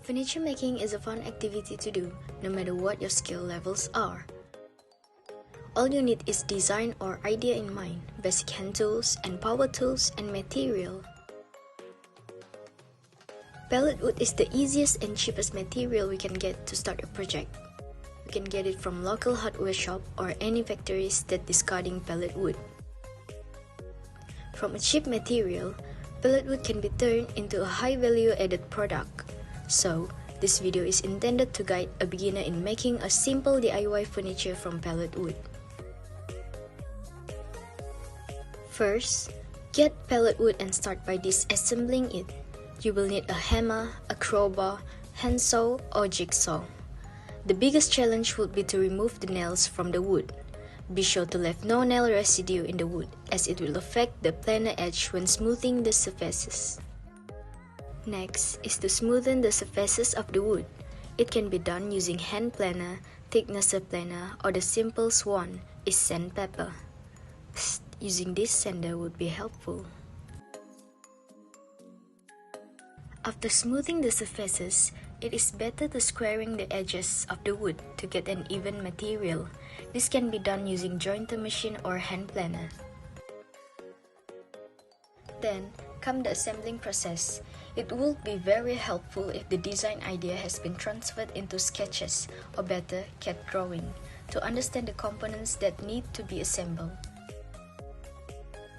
Furniture making is a fun activity to do, no matter what your skill levels are. All you need is design or idea in mind, basic hand tools and power tools and material. Pellet wood is the easiest and cheapest material we can get to start a project. You can get it from local hardware shop or any factories that discarding pellet wood. From a cheap material, pellet wood can be turned into a high value added product. So, this video is intended to guide a beginner in making a simple DIY furniture from pellet wood. First, get pellet wood and start by disassembling it. You will need a hammer, a crowbar, handsaw, or jigsaw. The biggest challenge would be to remove the nails from the wood. Be sure to leave no nail residue in the wood, as it will affect the planer edge when smoothing the surfaces. Next is to smoothen the surfaces of the wood. It can be done using hand planer, thicknesser planer, or the simplest one is sandpaper. Using this sander would be helpful. After smoothing the surfaces, it is better to squaring the edges of the wood to get an even material. This can be done using jointer machine or hand planer. Then come the assembling process. It will be very helpful if the design idea has been transferred into sketches, or better, CAD drawing, to understand the components that need to be assembled.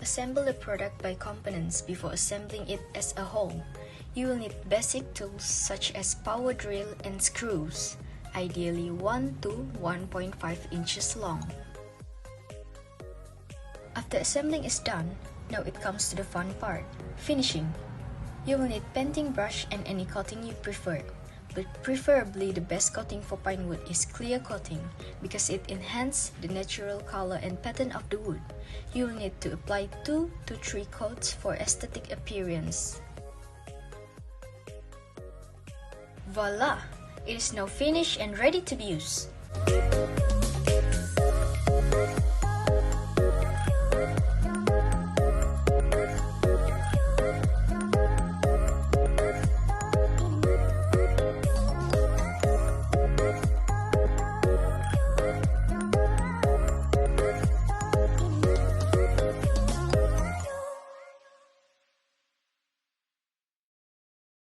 Assemble the product by components before assembling it as a whole. You will need basic tools such as power drill and screws, ideally 1 to 1.5 inches long. After assembling is done, now it comes to the fun part, finishing. You will need painting brush and any coating you prefer, but preferably the best coating for pine wood is clear coating because it enhances the natural color and pattern of the wood. You will need to apply 2 to 3 coats for aesthetic appearance. Voila! It is now finished and ready to be used.